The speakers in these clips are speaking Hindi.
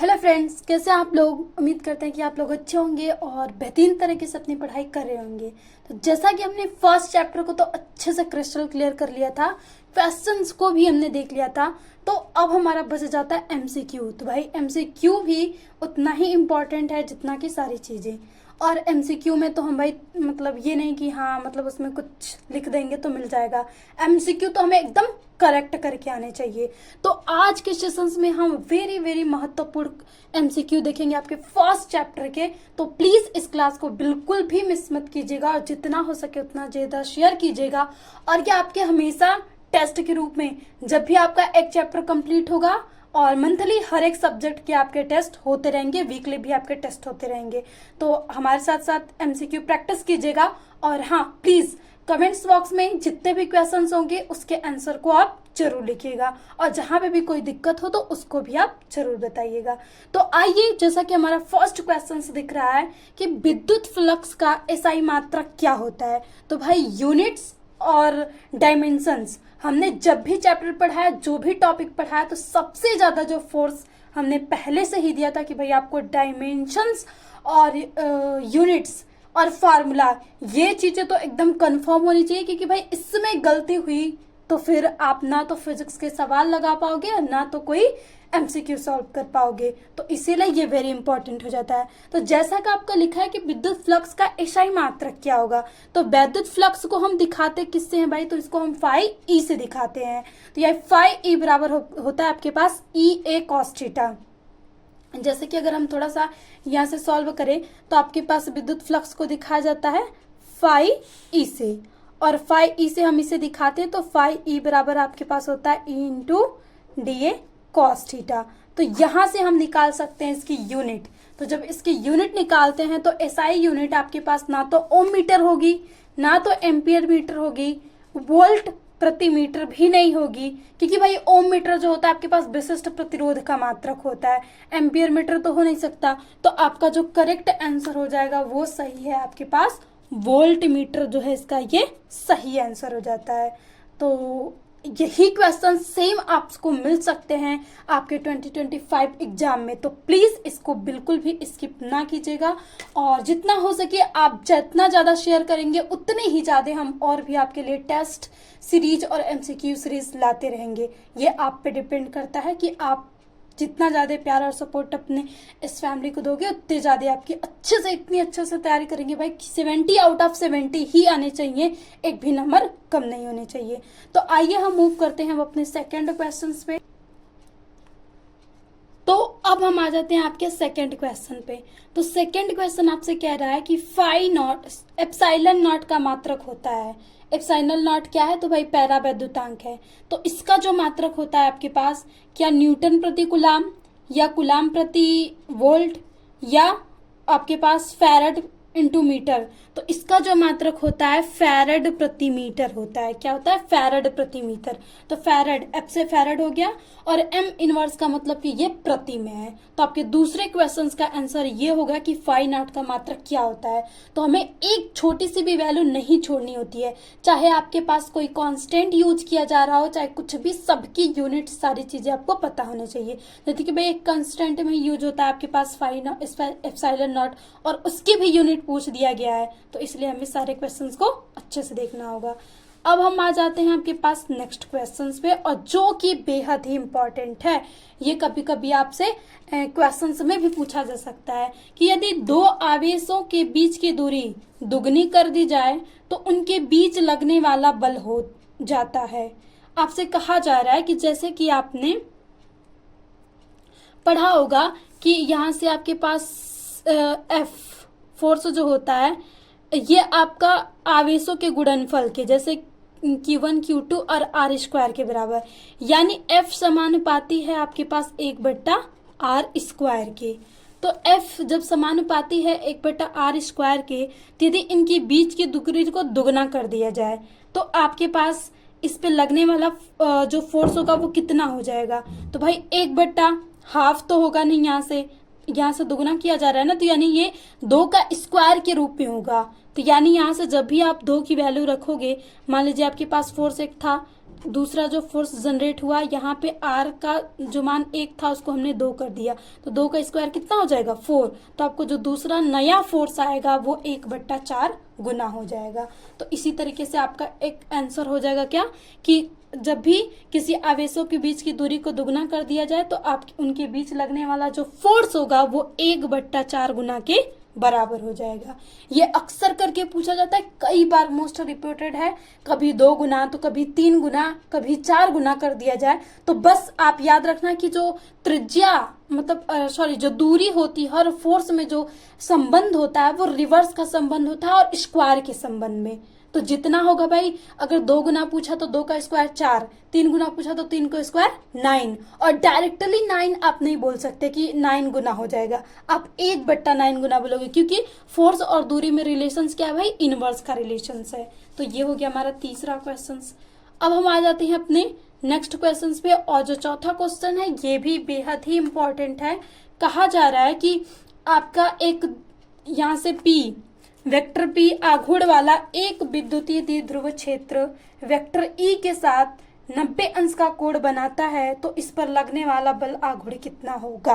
हेलो फ्रेंड्स, कैसे हैं आप लोग। उम्मीद करते हैं कि आप लोग अच्छे होंगे और बेहतरीन तरीके से अपनी पढ़ाई कर रहे होंगे। तो जैसा कि हमने फर्स्ट चैप्टर को तो अच्छे से क्रिस्टल क्लियर कर लिया था, क्वेश्चंस को भी हमने देख लिया था, तो अब हमारा बच जाता है एमसीक्यू। तो भाई एमसीक्यू भी उतना ही इम्पोर्टेंट है जितना कि सारी चीज़ें। और एमसीक्यू में तो हम भाई मतलब ये नहीं कि हाँ मतलब उसमें कुछ लिख देंगे तो मिल जाएगा। एमसीक्यू तो हमें एकदम करेक्ट करके आने चाहिए। तो आज के सेशंस में हम वेरी वेरी महत्वपूर्ण एमसीक्यू देखेंगे आपके फर्स्ट चैप्टर के। तो प्लीज इस क्लास को बिल्कुल भी मिस मत कीजिएगा और जितना हो सके उतना ज्यादा शेयर कीजिएगा। और ये आपके हमेशा टेस्ट के रूप में जब भी आपका एक चैप्टर कंप्लीट होगा और मंथली हर एक सब्जेक्ट के आपके टेस्ट होते रहेंगे, वीकली भी आपके टेस्ट होते रहेंगे। तो हमारे साथ साथ एमसीक्यू प्रैक्टिस कीजिएगा। और हाँ प्लीज कमेंट्स बॉक्स में जितने भी क्वेश्चंस होंगे उसके आंसर को आप जरूर लिखिएगा और जहां पे भी कोई दिक्कत हो तो उसको भी आप जरूर बताइएगा। तो आइए, जैसा कि हमारा फर्स्ट क्वेश्चन दिख रहा है कि विद्युत फ्लक्स का एसआई मात्रक क्या होता है। तो भाई यूनिट्स और डायमेंशंस हमने जब भी चैप्टर पढ़ाया, जो भी टॉपिक पढ़ाया, तो सबसे ज्यादा जो फोर्स हमने पहले से ही दिया था कि भाई आपको डायमेंशंस और यूनिट्स और फार्मूला ये चीजें तो एकदम कंफर्म होनी चाहिए, क्योंकि भाई इसमें गलती हुई तो फिर आप ना तो फिजिक्स के सवाल लगा पाओगे और ना तो कोई एमसीक्यू सॉल्व कर पाओगे। तो इसीलिए ये वेरी इंपॉर्टेंट हो जाता है। तो जैसा कि आपका लिखा है कि विद्युत फ्लक्स का एसआई मात्रक क्या होगा, तो वैद्युत फ्लक्स को हम दिखाते किससे हैं भाई, तो इसको हम फाई ई से दिखाते हैं। तो यह फाई ई बराबर होता है आपके पास ई ए कॉस थीटा। जैसे कि अगर हम थोड़ा सा यहाँ से सॉल्व करें तो आपके पास विद्युत फ्लक्स को दिखाया जाता है फाई ई से, और फाई ई से हम इसे दिखाते हैं तो फाई ई बराबर आपके पास होता है E into D A cos theta. तो यहां से हम निकाल सकते हैं इसकी यूनिट। तो जब इसकी यूनिट निकालते हैं तो एसआई यूनिट आपके पास ना तो ओम मीटर होगी, ना तो एम्पियर मीटर होगी, वोल्ट प्रति मीटर भी नहीं होगी, क्योंकि भाई ओम मीटर जो होता है आपके पास विशिष्ट प्रतिरोध का मात्रक होता है, एम्पियर मीटर तो हो नहीं सकता। तो आपका जो करेक्ट आंसर हो जाएगा वो सही है, आपके पास वोल्ट मीटर जो है इसका ये सही आंसर हो जाता है। तो यही क्वेश्चन सेम आपको मिल सकते हैं आपके 2025 एग्जाम में। तो प्लीज इसको बिल्कुल भी स्किप ना कीजिएगा और जितना हो सके आप जितना ज्यादा शेयर करेंगे उतने ही ज्यादा हम और भी आपके लिए टेस्ट सीरीज और एमसीक्यू सीरीज लाते रहेंगे। ये आप पे डिपेंड करता है कि आप जितना ज्यादा प्यार और सपोर्ट अपने इस फैमिली को दोगे उतने ज्यादा आपकी अच्छे से इतनी अच्छे से तैयारी करेंगे भाई। 70 आउट ऑफ 70 ही आने चाहिए, एक भी नंबर कम नहीं होने चाहिए। तो आइए हम मूव करते हैं अपने सेकंड क्वेश्चन पे। तो अब हम आ जाते हैं आपके सेकंड क्वेश्चन पे। तो सेकंड क्वेश्चन आपसे कह रहा है कि फाई नॉट एप्सिलॉन नॉट का मात्रक होता है। एप्सिलॉन नॉट क्या है, तो भाई पैरा वैद्युतांक है। तो इसका जो मात्रक होता है आपके पास, क्या न्यूटन प्रति कुलाम या कुलाम प्रति वोल्ट या आपके पास फैरड इंटू मीटर। तो इसका जो मात्रक होता है फैरड प्रति मीटर होता है। क्या होता है, फैरड प्रति मीटर। तो फैरड, एफ से फैरड हो गया और एम इनवर्स का मतलब कि ये प्रति में है। तो आपके दूसरे क्वेश्चंस का आंसर ये होगा कि फाई नॉट का मात्रक क्या होता है। तो हमें एक छोटी सी भी वैल्यू नहीं छोड़नी होती है, चाहे आपके पास कोई कांस्टेंट यूज किया जा रहा हो चाहे कुछ भी, सबकी यूनिट सारी चीजें आपको पता होनी चाहिए। जैसे कि भाई एक कांस्टेंट में यूज होता है आपके पास फाई नॉट एप्सिलॉन नॉट और उसकी भी यूनिट पूछ दिया गया है, तो इसलिए हमें सारे क्वेश्चंस को अच्छे से देखना होगा। अब हम आ जाते हैं आपके पास नेक्स्ट क्वेश्चंस पे, और जो कि बेहद ही इंपॉर्टेंट है। ये कभी कभी आपसे क्वेश्चंस में भी पूछा जा सकता है कि यदि दो आवेशों के बीच की दूरी दुगनी कर दी जाए तो उनके बीच लगने वाला बल हो जाता है। आपसे कहा जा रहा है कि जैसे कि आपने पढ़ा होगा कि यहाँ से आपके पास एफ फोर्स जो होता है ये आपका आवेशों के गुणनफल के, जैसे Q1 Q2 और R स्क्वायर के बराबर, यानी F समानुपाती है आपके पास 1/R स्क्वायर के। तो F जब समानुपाती है 1/R स्क्वायर के, तो यदि इनके बीच की दूरी को दुगना कर दिया जाए तो आपके पास इस पे लगने वाला जो फोर्स होगा वो कितना हो जाएगा। तो भाई 1/हाफ तो होगा नहीं, यहाँ से दुगना किया जा रहा है ना, तो यानी ये 2 का स्क्वायर के रूप में होगा। तो यानी यहाँ से जब भी आप 2 की वैल्यू रखोगे, मान लीजिए आपके पास फोर्स 1 था, दूसरा जो फोर्स जनरेट हुआ यहाँ पे आर का जो मान 1 था उसको हमने 2 कर दिया, तो 2 का स्क्वायर कितना हो जाएगा 4। तो आपको जो दूसरा नया फोर्स आएगा वो 1/4 गुना हो जाएगा। तो इसी तरीके से आपका एक आंसर हो जाएगा क्या कि जब भी किसी आवेशों के बीच की दूरी को दुगना कर दिया जाए तो आप उनके बीच लगने वाला जो फोर्स होगा वो 1/4 गुना के बराबर हो जाएगा। ये अक्सर करके पूछा जाता है, कई बार मोस्ट रिपीटेड है, कभी 2 गुना तो कभी 3 गुना कभी 4 गुना कर दिया जाए। तो बस आप याद रखना कि जो त्रिज्या मतलब जो दूरी होती है हर फोर्स में जो संबंध होता है वो रिवर्स का संबंध होता है और स्क्वायर के संबंध में। तो जितना होगा भाई, अगर 2 गुना पूछा तो 2 का स्क्वायर 4, 3 गुना पूछा तो 3 का स्क्वायर 9, और डायरेक्टली 9 आप नहीं बोल सकते कि 9 गुना हो जाएगा, आप 1/9 गुना बोलोगे, क्योंकि फोर्स और दूरी में रिलेशंस क्या है भाई, इनवर्स का रिलेशंस है। तो ये हो गया हमारा तीसरा क्वेश्चन। अब हम आ जाते हैं अपने नेक्स्ट क्वेश्चन पे, और जो चौथा क्वेश्चन है ये भी बेहद ही इंपॉर्टेंट है। कहा जा रहा है कि आपका एक यहाँ से P वेक्टर P आघूर्ण वाला एक विद्युतीय द्विध्रुव क्षेत्र वेक्टर E के साथ 90 अंश का कोण बनाता है, तो इस पर लगने वाला बल आघूर्ण कितना होगा।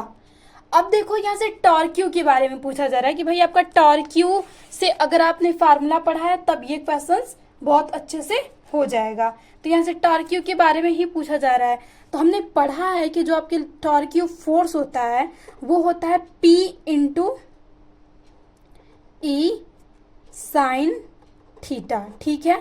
अब देखो यहाँ से टॉर्क क्यू के बारे में पूछा जा रहा है कि भाई आपका टॉर्क क्यू से अगर आपने फार्मूला पढ़ा है तब ये क्वेश्चन बहुत अच्छे से हो जाएगा। तो यहाँ से टॉर्क क्यू के बारे में ही पूछा जा रहा है। तो हमने पढ़ा है कि जो आपके टॉर्क क्यू फोर्स होता है वो होता है P × E साइन थीटा, ठीक है।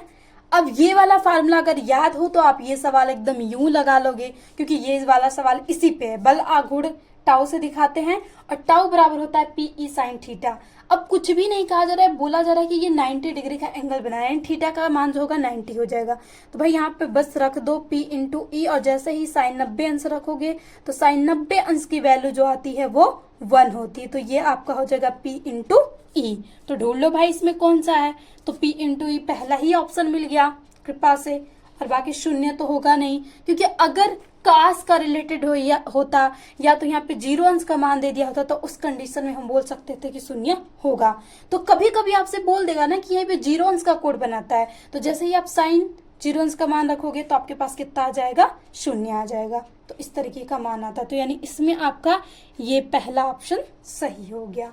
अब ये वाला फार्मूला अगर याद हो तो आप ये सवाल एकदम यूं लगा लोगे, क्योंकि ये वाला सवाल इसी पे है। बल आघूर्ण टाउ से दिखाते हैं और टाउ बराबर होता है PE साइन थीटा। अब कुछ भी नहीं कहा जा रहा है, बोला जा रहा है कि ये 90 डिग्री का एंगल बनाया है, थीटा का मान जो होगा 90 हो जाएगा। तो भाई यहाँ पे बस रख दो P × E, और जैसे ही साइन 90 अंश रखोगे तो साइन 90 अंश की वैल्यू जो आती है वो 1 होती है। तो ये आपका हो जाएगा P × E। तो ढूंढ लो भाई इसमें कौन सा है। तो P × E पहला ही ऑप्शन मिल गया कृपा से, और बाकी शून्य तो होगा नहीं, क्योंकि अगर कास का रिलेटेड होता या तो यहाँ पे 0 अंश का मान दे दिया होता तो उस कंडीशन में हम बोल सकते थे कि शून्य होगा। तो कभी कभी आपसे बोल देगा ना कि यहाँ पे 0 अंश का कोण बनाता है, तो जैसे ही आप साइन 0 अंश का मान रखोगे तो आपके पास कितना आ जाएगा, शून्य आ जाएगा। तो इस तरीके का मान आता है। तो यानी इसमें आपका ये पहला ऑप्शन सही हो गया।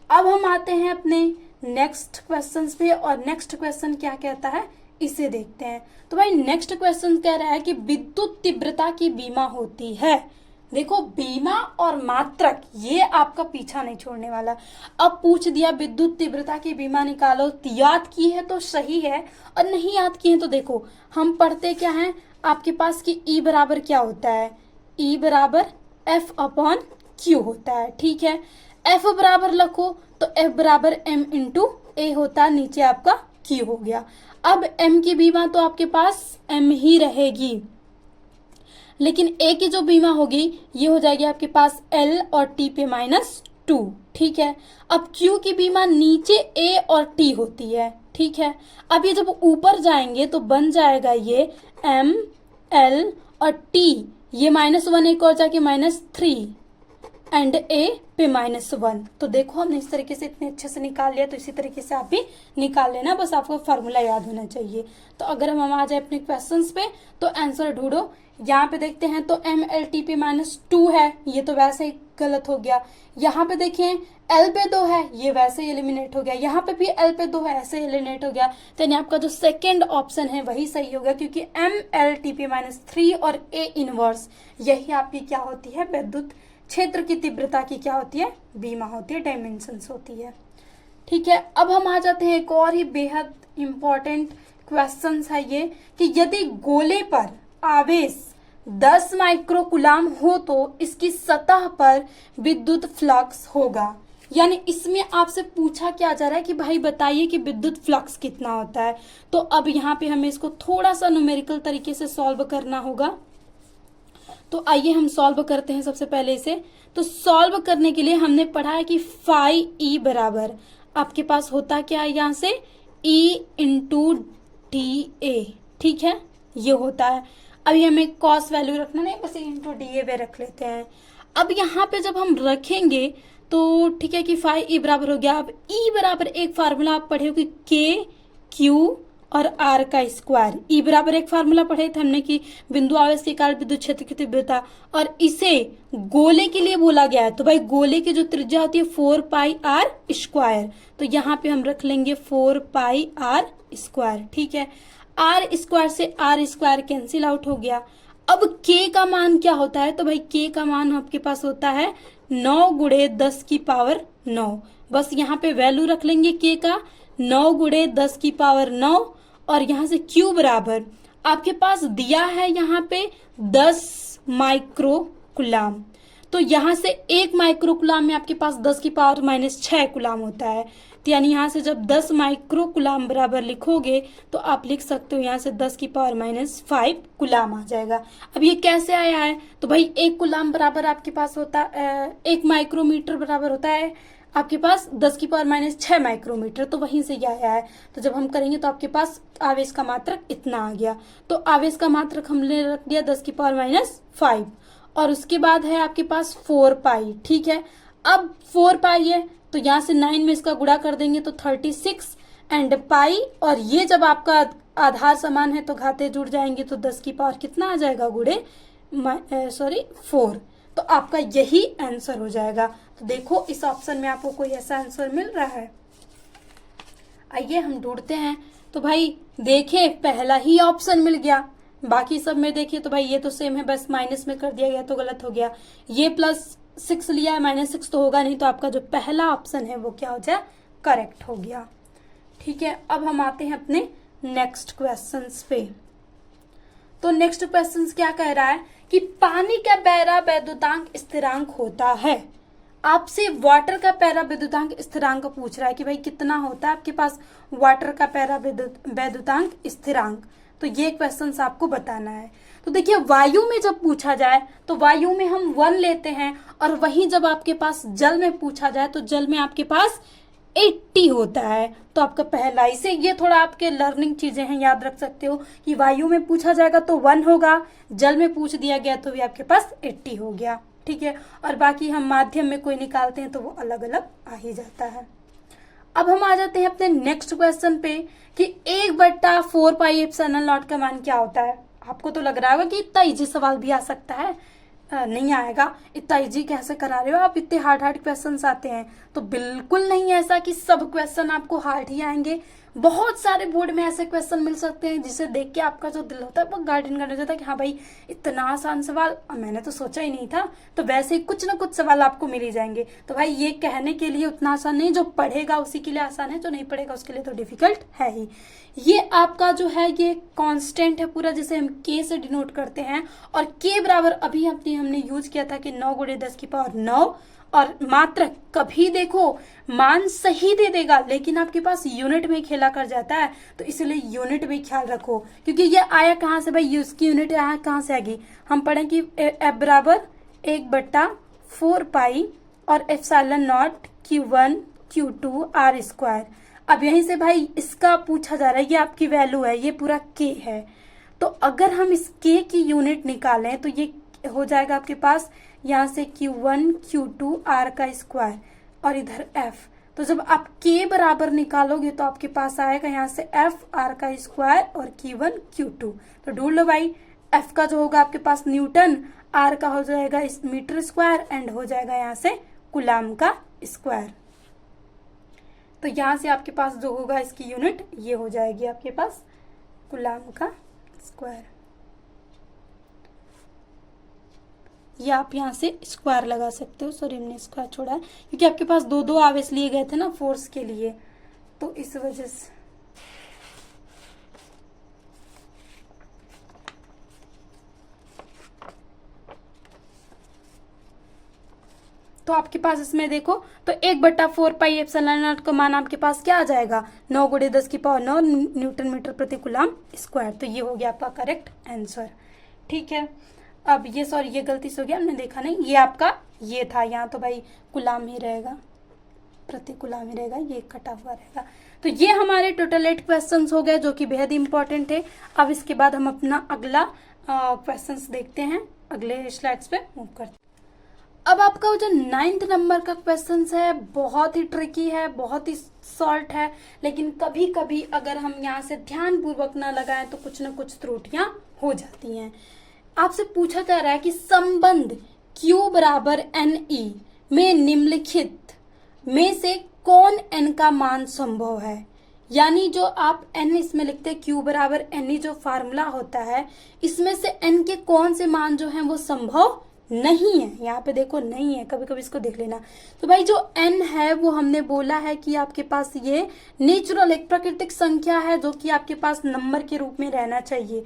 अब हम आते हैं अपने नेक्स्ट क्वेश्चन पे, और नेक्स्ट क्वेश्चन क्या कहता है इसे देखते हैं। तो भाई नेक्स्ट क्वेश्चन कह रहा है कि विद्युत तीव्रता की बीमा होती है। देखो बीमा और मात्रक ये आपका पीछा नहीं छोड़ने वाला। अब पूछ दिया विद्युत तीव्रता की बीमा निकालो, याद की है तो सही है, और नहीं याद की है तो देखो हम पढ़ते क्या है आपके पास कि E बराबर क्या होता है, E बराबर F/Q होता है, ठीक है। F बराबर रखो तो F बराबर M × A होता है, नीचे आपका Q हो गया। अब M की बीमा तो आपके पास M ही रहेगी, लेकिन A की जो बीमा होगी ये हो जाएगी आपके पास L और T पे -2, ठीक है। अब Q की बीमा नीचे A और T होती है, ठीक है। अब ये जब ऊपर जाएंगे तो बन जाएगा ये M L और T, ये -1 एक और जाके -3 एंड A पे -1। तो देखो हमने इस तरीके से इतने अच्छे से निकाल लिया, तो इसी तरीके से आप भी निकाल लेना, बस आपको फार्मूला याद होना चाहिए। तो अगर हम आ जाए अपने क्वेश्चंस पे तो आंसर ढूंढो। यहाँ पे देखते हैं तो MLT पे -2 है, ये तो वैसे ही गलत हो गया। यहाँ पे देखें L पे 2 है, ये वैसे ही एलिमिनेट हो गया। यहाँ पे भी L पे 2 है, ऐसे एलिमिनेट हो गया। तो यानी आपका जो सेकंड ऑप्शन है वही सही होगा, क्योंकि MLT पे -3 और A इनवर्स यही आपकी क्या होती है, विद्युत क्षेत्र की तीव्रता की क्या होती है, बीमा होती है, डायमेंशंस होती है, ठीक है। अब हम आ जाते हैं एक और ही बेहद इंपॉर्टेंट क्वेश्चन है ये कि यदि गोले पर आवेश 10 माइक्रोकुलाम हो तो इसकी सतह पर विद्युत फ्लक्स होगा। यानी इसमें आपसे पूछा क्या जा रहा है कि भाई बताइए कि विद्युत फ्लक्स कितना होता है। तो अब यहाँ पे हमें इसको थोड़ा सा न्यूमेरिकल तरीके से सॉल्व करना होगा। तो आइए हम सॉल्व करते हैं सबसे पहले इसे। तो सॉल्व करने के लिए हमने पढ़ा है कि फाई E बराबर आपके पास होता क्या है, यहाँ से E × dA, ठीक है, ये होता है। अभी हमें कॉस वैल्यू रखना नहीं, बस E × dA वे रख लेते हैं। अब यहाँ पे जब हम रखेंगे तो ठीक है कि फाई ई बराबर हो गया। अब ई बराबर एक फार्मूला आप पढ़े हो कि के क्यू और आर का स्क्वायर। ई बराबर एक फार्मूला पढ़े थे हमने कि बिंदु आवेश के कारण विद्युत क्षेत्र की तीव्रता, और इसे गोले के लिए बोला गया है। तो भाई गोले की जो त्रिज्या होती है 4 पाई आर स्क्वायर, तो यहाँ पे हम रख लेंगे 4 पाई आर स्क्वायर। ठीक है, आर स्क्वायर से आर स्क्वायर कैंसिल आउट हो गया। अब के का मान क्या होता है? तो भाई के का मान आपके पास होता है 9 गुणे 10 की पावर 9। बस यहाँ पे वैल्यू रख लेंगे के का 9 गुणे 10 की पावर 9, और यहाँ से क्यू बराबर आपके पास दिया है यहाँ पे 10 माइक्रो कुलाम। तो यहाँ से 1 माइक्रो कुलाम में आपके पास 10 की पावर -6 कुलाम होता है। तो यानी यहाँ से जब 10 माइक्रो कुलाम बराबर लिखोगे तो आप लिख सकते हो यहाँ से 10 की पावर -5 कुलाम आ जाएगा। अब ये कैसे आया है? तो भाई 1 कुलाम बराबर आपके पास होता है 1 माइक्रोमीटर बराबर होता है आपके पास 10 की पावर -6 माइक्रोमीटर, तो वहीं से ये आया है। तो जब हम करेंगे तो आपके पास आवेश का मात्रक इतना आ गया। तो आवेश का मात्रक हमने रख दिया 10 की पावर -5, और उसके बाद है आपके पास 4 पाई। ठीक है, अब 4 पाई है तो यहाँ से 9 में इसका गुणा कर देंगे तो 36 एंड पाई, और ये जब आपका आधार समान है तो घाते जुड़ जाएंगे, तो 10 की पावर कितना आ जाएगा गुणे 4। तो आपका यही आंसर हो जाएगा। तो देखो इस ऑप्शन में आपको कोई ऐसा आंसर मिल रहा है? आइए हम ढूंढते हैं। तो भाई देखे पहला ही ऑप्शन मिल गया, बाकी सब में देखिए तो भाई ये तो सेम है, बस माइनस में कर दिया गया तो गलत हो गया। ये +6 लिया है, -6 तो होगा नहीं, तो आपका जो पहला ऑप्शन है वो क्या हो जाए? करेक्ट हो गया। ठीक है, अब हम आते हैं अपने नेक्स्ट क्वेश्चंस पे। तो नेक्स्ट क्वेश्चंस क्या कह रहा है कि पानी का पैरा वैद्युतांक स्थिरांक होता है। आपसे वाटर का पैरा विद्युतांक स्थिरांक पूछ रहा है कि भाई कितना होता है आपके पास वाटर का पैरा वैद्युतांक स्थिरांक। तो ये क्वेश्चन आपको बताना है। तो देखिए वायु में जब पूछा जाए तो वायु में हम 1 लेते हैं, और वहीं जब आपके पास जल में पूछा जाए तो जल में आपके पास 80 होता है। तो आपका पहला, इसे ये थोड़ा आपके लर्निंग चीजें हैं, याद रख सकते हो कि वायु में पूछा जाएगा तो 1 होगा, जल में पूछ दिया गया तो भी आपके पास 80 हो गया। ठीक है, और बाकी हम माध्यम में कोई निकालते हैं तो वो अलग अलग आ ही जाता है। अब हम आ जाते हैं अपने नेक्स्ट क्वेश्चन पे कि 1/4 पाई एप्सिलॉन नॉट का मान क्या होता है। आपको तो लग रहा होगा कि इतना इजी सवाल भी आ सकता है, नहीं आएगा। इतना इजी कैसे करा रहे हो आप, इतने हार्ड क्वेश्चंस आते हैं। तो बिल्कुल नहीं ऐसा कि सब क्वेश्चन आपको हार्ड ही आएंगे। बहुत सारे बोर्ड में ऐसे क्वेश्चन मिल सकते हैं जिसे देख के आपका जो दिल होता है वो गार्डन करने जाता है कि हाँ भाई इतना आसान सवाल, मैंने तो सोचा ही नहीं था। तो वैसे ही कुछ ना कुछ सवाल आपको मिल ही जाएंगे। तो भाई ये कहने के लिए उतना आसान नहीं, जो पढ़ेगा उसी के लिए आसान है, जो नहीं पढ़ेगा उसके लिए तो डिफिकल्ट है ही। ये आपका जो है ये कांस्टेंट है पूरा, जिसे हम के से डिनोट करते हैं, और के बराबर अभी हमने यूज किया था कि 9 गुणे 10 की पावर 9, और मात्रक कभी देखो मान सही दे देगा लेकिन आपके पास यूनिट में खेला कर जाता है, तो इसलिए यूनिट भी ख्याल रखो। क्योंकि ये आया कहाँ से भाई, इसकी यूनिट यहाँ कहाँ से आएगी? हम पढ़ें कि F बराबर 1/4 पाई और epsilon not Q1 Q2 R square. अब यहीं से भाई इसका पूछा जा रहा है, ये आपकी वैल्यू है, ये पूरा K है। तो अगर हम इस K की यूनिट निकालें तो ये हो जाएगा आपके पास यहाँ से Q1 Q2 R का स्क्वायर और इधर F। तो जब आप K बराबर निकालोगे तो आपके पास आएगा यहाँ से F R का स्क्वायर और Q1 Q2। तो ढूंढ लो भाई, F का जो होगा आपके पास न्यूटन, R का हो जाएगा मीटर स्क्वायर, एंड हो जाएगा यहाँ से कुलाम का स्क्वायर। तो यहाँ से आपके पास जो होगा इसकी यूनिट ये हो जाएगी आपके पास कुलाम का स्क्वायर। या आप यहाँ से स्क्वायर लगा सकते हो, सॉरी हमने स्क्वायर छोड़ा है क्योंकि आपके पास 2 आवेश लिए गए थे ना फोर्स के लिए, तो इस वजह से। तो आपके पास इसमें देखो तो 1/4 पाई एप्सिलॉन नॉट का मान आपके पास क्या आ जाएगा? 9 गुणे 10 की पावर 9 न्यूटन मीटर प्रति कुलाम स्क्वायर। तो ये हो गया आपका करेक्ट आंसर। ठीक है, अब ये सॉरी ये गलती से हो गया, हमने देखा नहीं, ये आपका ये था, यहाँ तो भाई कुलाम ही रहेगा, प्रति कुलाम ही रहेगा, ये कटा हुआ रहेगा। तो ये हमारे टोटल 8 क्वेश्चंस हो गए जो कि बेहद इंपॉर्टेंट है। अब इसके बाद हम अपना अगला क्वेश्चंस देखते हैं, अगले स्लाइड्स पे मूव करते हैं। अब आपका वो जो 9th नंबर का क्वेश्चन है बहुत ही ट्रिकी है, बहुत ही शॉर्ट है, लेकिन कभी कभी अगर हम यहाँ से ध्यान पूर्वक ना लगाएं तो कुछ ना कुछ त्रुटियां हो जाती हैं। आपसे पूछा जा रहा है कि संबंध Q बराबर NE में निम्नलिखित में से कौन n का मान संभव है। यानी जो आप n इसमें लिखते हैं Q बराबर NE जो फार्मूला होता है, इसमें से n के कौन से मान जो हैं वो संभव नहीं है। यहाँ पे देखो नहीं है, कभी कभी इसको देख लेना। तो भाई जो n है वो हमने बोला है कि आपके पास ये नेचुरल एक प्राकृतिक संख्या है जो कि आपके पास नंबर के रूप में रहना चाहिए।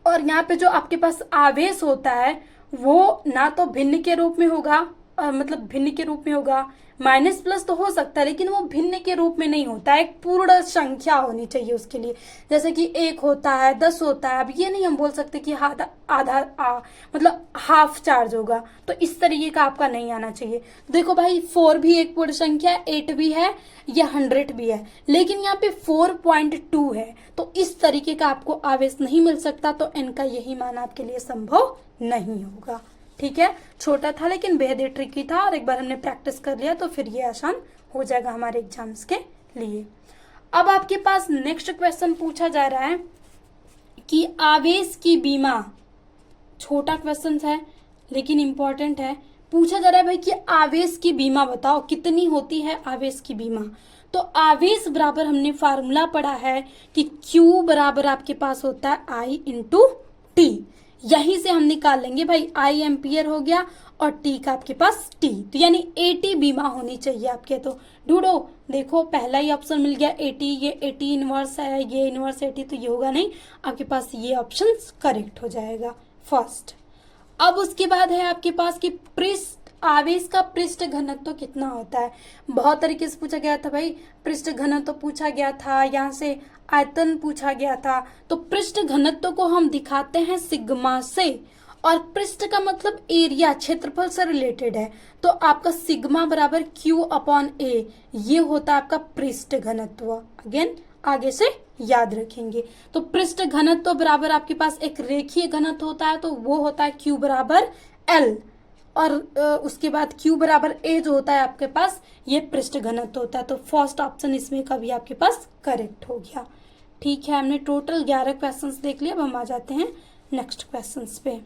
और यहाँ पे जो आपके पास आवेश होता है वो ना तो भिन्न के रूप में होगा, मतलब भिन्न के रूप में होगा, माइनस प्लस तो हो सकता है लेकिन वो भिन्न के रूप में नहीं होता है, एक पूर्ण संख्या होनी चाहिए उसके लिए। जैसे कि 1 होता है, 10 होता है, अब ये नहीं हम बोल सकते कि आधा मतलब हाफ चार्ज होगा, तो इस तरीके का आपका नहीं आना चाहिए। देखो भाई 4 भी एक पूर्ण संख्या है, 8 भी है, या 100 भी है, लेकिन यहाँ पे 4.2 है, तो इस तरीके का आपको आवेश नहीं मिल सकता, तो n का यही मान आपके लिए संभव नहीं होगा। ठीक है, छोटा था लेकिन बेहद ट्रिकी था, और एक बार हमने प्रैक्टिस कर लिया तो फिर ये आसान हो जाएगा हमारे एग्जाम्स के लिए। अब आपके पास नेक्स्ट क्वेश्चन पूछा जा रहा है कि आवेश की बीमा, छोटा क्वेश्चन है लेकिन इंपॉर्टेंट है। पूछा जा रहा है भाई कि आवेश की बीमा बताओ कितनी होती है आवेश की बीमा। तो आवेश बराबर हमने फार्मूला पढ़ा है कि Q बराबर आपके पास होता है I इंटू टी, यहीं से हम निकाल लेंगे भाई, I एम्पियर हो गया और T का आपके पास T, तो यानी 80 बीमा होनी चाहिए आपके। तो ढूंढो, देखो पहला ही ऑप्शन मिल गया 80, ये 80 इनवर्स है, ये इनवर्स 80, तो ये होगा नहीं, आपके पास ये ऑप्शन करेक्ट हो जाएगा फर्स्ट। अब उसके बाद है आपके पास कि पृष्ठ आवेश का पृष्ठ घनत्व कितना होता है। बहुत तरीके से पूछा गया था भाई, पृष्ठ घनत्व पूछा गया था, यहाँ से आयतन पूछा गया था। तो पृष्ठ घनत्व को हम दिखाते हैं सिग्मा से, और पृष्ठ का मतलब एरिया, क्षेत्रफल से रिलेटेड है, तो आपका सिग्मा बराबर Q अपॉन A, ये होता है आपका पृष्ठ घनत्व। अगेन आगे से याद रखेंगे, तो पृष्ठ घनत्व बराबर आपके पास एक रेखीय घनत्व होता है, तो वो होता है Q बराबर L, और उसके बाद Q बराबर A जो होता है आपके पास, ये पृष्ठ घनत्व होता है। तो फर्स्ट ऑप्शन इसमें का भी आपके पास करेक्ट हो गया। ठीक है, हमने टोटल 11 क्वेश्चंस देख लिए। अब हम आ जाते हैं नेक्स्ट क्वेश्चंस पे।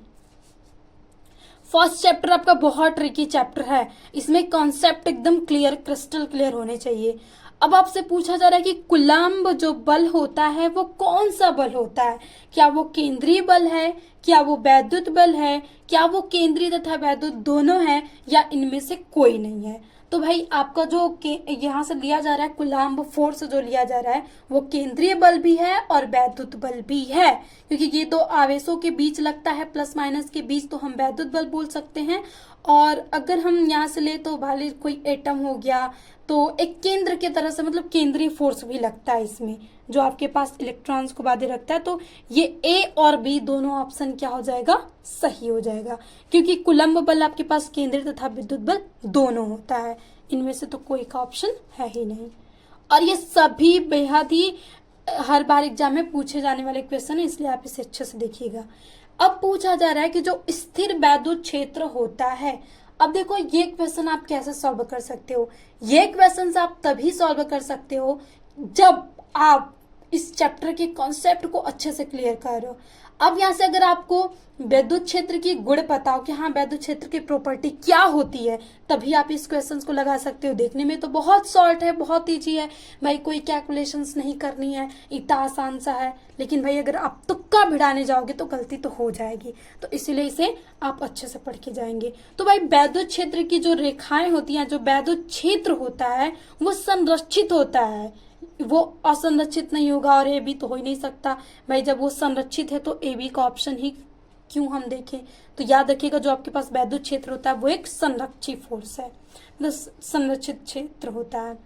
फर्स्ट चैप्टर आपका बहुत ट्रिकी चैप्टर है, इसमें कॉन्सेप्ट एकदम क्लियर, क्रिस्टल क्लियर होने चाहिए। अब आपसे पूछा जा रहा है कि कुलाम्ब जो बल होता है वो कौन सा बल होता है, क्या वो केंद्रीय बल है, क्या वो वैद्युत बल है, क्या वो केंद्रीय तथा वैद्युत दोनों है, या इनमें से कोई नहीं है। तो भाई आपका जो यहाँ से लिया जा रहा है कुलाम्ब फोर्स जो लिया जा रहा है वो केंद्रीय बल भी है और वैद्युत बल भी है, क्योंकि ये दो आवेशों के बीच लगता है, प्लस माइनस के बीच, तो हम वैद्युत बल बोल सकते हैं। और अगर हम यहाँ से ले तो भाई कोई एटम हो गया तो एक केंद्र की तरह से, मतलब केंद्रीय फोर्स भी लगता है इसमें, जो आपके पास इलेक्ट्रॉन्स को बांधे रखता है। तो ये ए और बी दोनों ऑप्शन क्या हो जाएगा, सही हो जाएगा, क्योंकि कुलम्ब बल आपके पास केंद्रीय तथा विद्युत बल दोनों होता है, इनमें से तो कोई का ऑप्शन है ही नहीं। और ये सभी बेहद ही हर बार एग्जाम में पूछे जाने वाले क्वेश्चन है, इसलिए आप इसे अच्छे से देखिएगा। अब पूछा जा रहा है कि जो स्थिर वैद्युत क्षेत्र होता है, अब देखो ये क्वेश्चन आप कैसे सॉल्व कर सकते हो। ये क्वेश्चन आप तभी सॉल्व कर सकते हो जब आप इस चैप्टर के कॉन्सेप्ट को अच्छे से क्लियर कर रहे हो। अब यहाँ से अगर आपको वैद्युत क्षेत्र की गुण पता हो कि हाँ वैद्युत क्षेत्र की प्रॉपर्टी क्या होती है, तभी आप इस क्वेश्चन को लगा सकते हो। देखने में तो बहुत शॉर्ट है, बहुत ईजी है भाई, कोई कैलकुलेशंस नहीं करनी है, इतना आसान सा है, लेकिन भाई अगर आप तुक्का भिड़ाने जाओगे तो गलती तो हो जाएगी, तो इसीलिए इसे आप अच्छे से पढ़ के जाएंगे। तो भाई वैद्युत क्षेत्र की जो रेखाएं होती हैं, जो वैद्युत क्षेत्र होता है वो संरक्षित होता है, वो असंरक्षित नहीं होगा, और ए बी तो हो ही नहीं सकता भाई। जब वो संरक्षित है तो ए बी का ऑप्शन ही क्यों हम देखें। तो याद रखिएगा जो आपके पास वैद्युत क्षेत्र होता है वो एक संरक्षित फोर्स है, मतलब संरक्षित क्षेत्र होता है।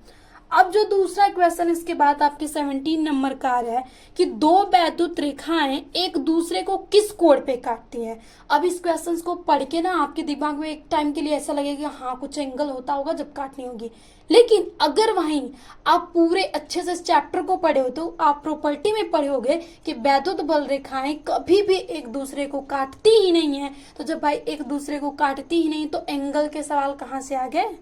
अब जो दूसरा क्वेश्चन इसके बाद आपके 17 नंबर का आ रहा है कि दो वैद्युत रेखाएं एक दूसरे को किस कोण पे काटती हैं। अब इस क्वेश्चन को पढ़ के ना आपके दिमाग में एक टाइम के लिए ऐसा लगेगा हाँ कुछ एंगल होता होगा जब काटनी होगी, लेकिन अगर वहीं आप पूरे अच्छे से इस चैप्टर को पढ़े हो तो आप प्रॉपर्टी में पढ़े होगे कि वैद्युत बल रेखाएं कभी भी एक दूसरे को काटती ही नहीं है। तो जब भाई एक दूसरे को काटती ही नहीं तो एंगल के सवाल कहाँ से आ गए?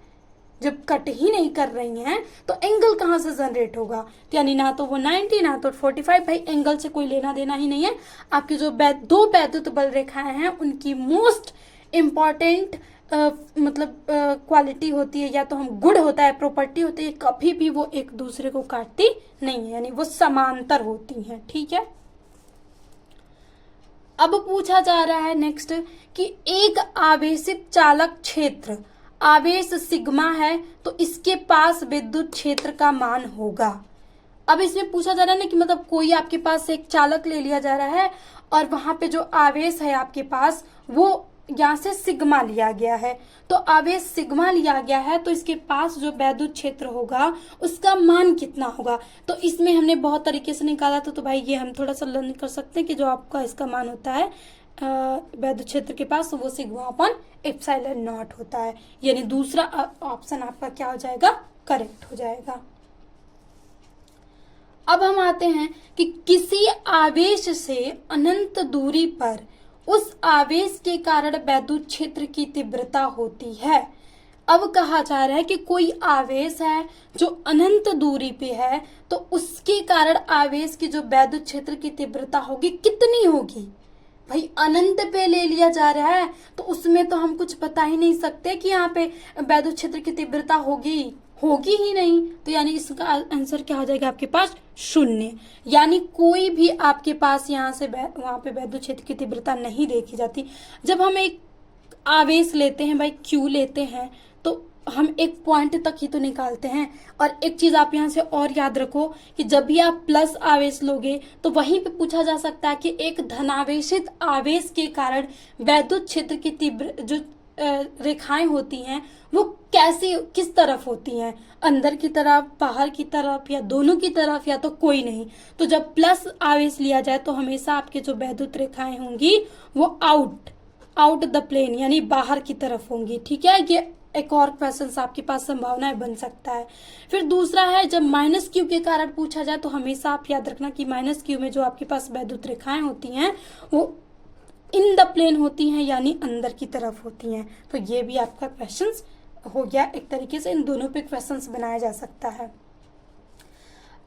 जब कट ही नहीं कर रही हैं तो एंगल कहाँ से जनरेट होगा? तो यानी ना तो वो 90 ना तो 45, भाई एंगल से कोई लेना देना ही नहीं है। आपकी जो दो वैद्युत बल रेखाएं हैं उनकी मोस्ट इम्पॉर्टेंट मतलब क्वालिटी होती है या तो हम गुड होता है, प्रॉपर्टी होती है, कभी भी वो एक दूसरे को काटती नहीं है, यानी वो समांतर होती हैं। ठीक है, अब पूछा जा रहा है नेक्स्ट कि एक आवेशित चालक क्षेत्र आवेश सिग्मा है तो इसके पास विद्युत क्षेत्र का मान होगा। अब इसमें पूछा जा रहा है ना कि मतलब कोई आपके पास एक चालक ले लिया जा रहा है और वहां पे जो आवेश है आपके पास वो यहाँ से सिग्मा लिया गया है, तो आवेश सिग्मा लिया गया है तो इसके पास जो वैद्युत क्षेत्र होगा उसका मान कितना होगा। तो इसमें हमने बहुत तरीके से निकाला था, तो भाई ये हम थोड़ा सा लर्न कर सकते हैं कि जो आपका इसका मान होता है वैद्युत क्षेत्र के पास वो सिग्मा अपन एप्सिलॉन नॉट होता है, यानी दूसरा ऑप्शन आपका क्या हो जाएगा? करेक्ट हो जाएगा। अब हम आते हैं कि किसी आवेश से अनंत दूरी पर उस आवेश के कारण वैद्युत क्षेत्र की तीव्रता होती है। अब कहा जा रहा है कि कोई आवेश है जो अनंत दूरी पे है तो उसके कारण आवेश की जो वैद्युत क्षेत्र की तीव्रता होगी कितनी होगी? भाई अनंत पे ले लिया जा रहा है तो उसमें तो हम कुछ बता ही नहीं सकते कि यहाँ पे वैद्युत क्षेत्र की तीव्रता होगी ही नहीं, तो यानी इसका आंसर क्या हो जाएगा आपके पास? शून्य। यानी कोई भी आपके पास यहाँ से वहां पे वैद्युत क्षेत्र की तीव्रता नहीं देखी जाती। जब हम एक आवेश लेते हैं भाई Q लेते हैं तो हम एक पॉइंट तक ही तो निकालते हैं। और एक चीज आप यहाँ से और याद रखो कि जब भी आप प्लस आवेश लोगे तो वहीं पे पूछा जा सकता है कि एक धनावेशित आवेश के कारण वैद्युत क्षेत्र की तीव्र जो रेखाएं होती हैं वो कैसी किस तरफ होती हैं, अंदर की तरफ, बाहर की तरफ, या दोनों की तरफ, या तो कोई नहीं। तो जब प्लस आवेश लिया जाए तो हमेशा आपके जो वैद्युत रेखाएं होंगी वो आउट द प्लेन यानी बाहर की तरफ होंगी। ठीक है, ये एक और क्वेश्चन आपके पास संभावनाएं बन सकता है। फिर दूसरा है जब माइनस क्यू के कारण पूछा जाए तो हमेशा आप याद रखना कि माइनस क्यू में जो आपके पास वैद्युत रेखाएं होती हैं वो इन द प्लेन होती हैं यानी अंदर की तरफ होती हैं। तो ये भी आपका क्वेश्चन हो गया। एक तरीके से इन दोनों पे क्वेश्चंस बनाया जा सकता है।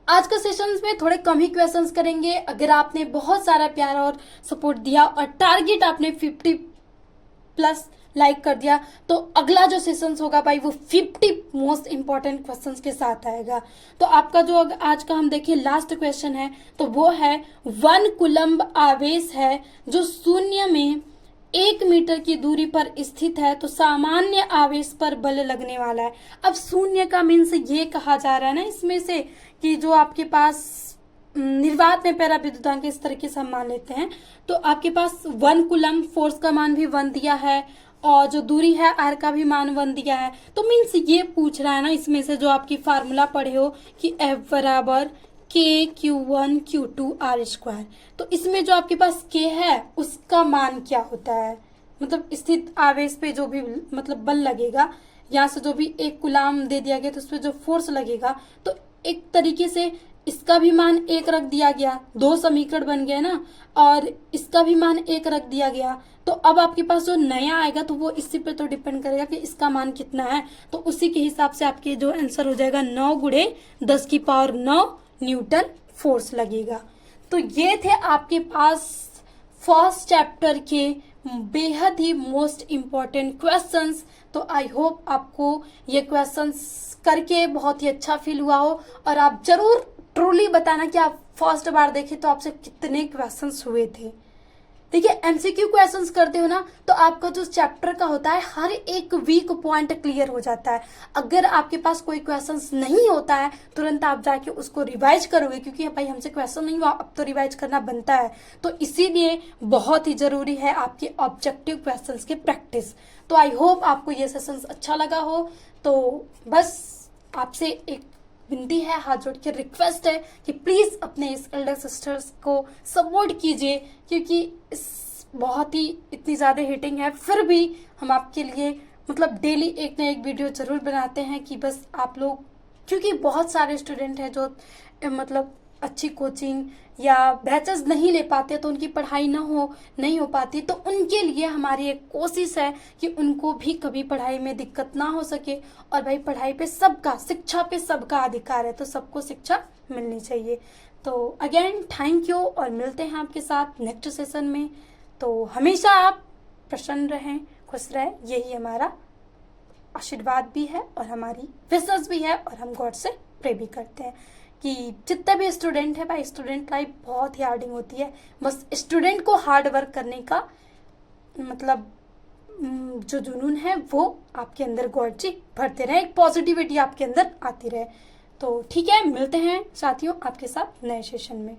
आज का सेशन में थोड़े कम ही क्वेश्चंस करेंगे। अगर आपने बहुत सारा प्यार और सपोर्ट दिया और टारगेट आपने 50+ लाइक कर दिया तो अगला जो सेशंस होगा भाई वो 50 मोस्ट इंपॉर्टेंट क्वेश्चंस के साथ आएगा। तो आपका जो आज का हम देखिए लास्ट क्वेश्चन है तो वो है 1 कूलम्ब आवेश है जो शून्य में 1 मीटर की दूरी पर स्थित है तो सामान्य आवेश पर बल लगने वाला है। अब शून्य का मीन्स ये कहा जा रहा है ना इसमें से कि जो आपके पास निर्वात में पैरा विद्युतांक इस तरीके से हम मान लेते हैं तो आपके पास 1 कूलम्ब फोर्स का मान भी 1 दिया है और जो दूरी है आर का भी मान 1 दिया है। तो मीन्स ये पूछ रहा है ना इसमें से जो आपकी फार्मूला पढ़े हो कि F बराबर KQ1 Q2 R²। तो इसमें जो आपके पास K है उसका मान क्या होता है, मतलब स्थित आवेश पे जो भी मतलब बल लगेगा, यहाँ से जो भी 1 कूलम्ब दे दिया गया तो उस पर जो फोर्स लगेगा तो एक तरीके से इसका भी मान 1 रख दिया गया, 2 समीकरण बन गए ना, और इसका भी मान 1 रख दिया गया। तो अब आपके पास जो नया आएगा तो वो इसी पे तो डिपेंड करेगा कि इसका मान कितना है। तो उसी के हिसाब से आपके जो आंसर हो जाएगा 9 × 10⁹ न्यूटन फोर्स लगेगा। तो ये थे आपके पास फर्स्ट चैप्टर के बेहद ही मोस्ट इम्पॉर्टेंट क्वेश्चंस। तो आई होप आपको ये क्वेश्चंस करके बहुत ही अच्छा फील हुआ हो और आप जरूर ट्रूली बताना कि आप फर्स्ट बार देखे तो आपसे कितने क्वेश्चंस हुए थे। देखिए एमसीक्यू क्वेश्चंस करते हो ना तो आपका जो चैप्टर का होता है हर एक वीक पॉइंट क्लियर हो जाता है। अगर आपके पास कोई क्वेश्चंस नहीं होता है तुरंत आप जाके उसको रिवाइज करोगे क्योंकि भाई हमसे क्वेश्चन नहीं हुआ अब तो रिवाइज करना बनता है। तो इसीलिए बहुत ही जरूरी है आपके ऑब्जेक्टिव क्वेश्चंस के प्रैक्टिस। तो आई होप आपको ये सेशंस अच्छा लगा हो। तो बस आपसे एक विनती है, हाथ जोड़ के रिक्वेस्ट है कि प्लीज़ अपने इस एल्डर सिस्टर्स को सपोर्ट कीजिए, क्योंकि इस बहुत ही इतनी ज़्यादा हिटिंग है, फिर भी हम आपके लिए मतलब डेली एक ना एक वीडियो ज़रूर बनाते हैं कि बस आप लोग, क्योंकि बहुत सारे स्टूडेंट हैं जो मतलब अच्छी कोचिंग या बैचेस नहीं ले पाते, तो उनकी पढ़ाई नहीं हो पाती, तो उनके लिए हमारी एक कोशिश है कि उनको भी कभी पढ़ाई में दिक्कत ना हो सके। और भाई पढ़ाई पे सबका, शिक्षा पे सबका अधिकार है, तो सबको शिक्षा मिलनी चाहिए। तो अगेन थैंक यू, और मिलते हैं आपके साथ नेक्स्ट सेशन में। तो हमेशा आप प्रसन्न रहें, खुश रहें, यही हमारा आशीर्वाद भी है और हमारी विशेष भी है, और हम गॉड से प्रे भी करते हैं कि जितने भी स्टूडेंट है भाई, स्टूडेंट लाइफ बहुत ही हार्डिंग होती है, बस स्टूडेंट को हार्ड वर्क करने का मतलब जो जुनून है वो आपके अंदर गॉड जी भरते रहे, एक पॉजिटिविटी आपके अंदर आती रहे। तो ठीक है, मिलते हैं साथियों आपके साथ नए सेशन में।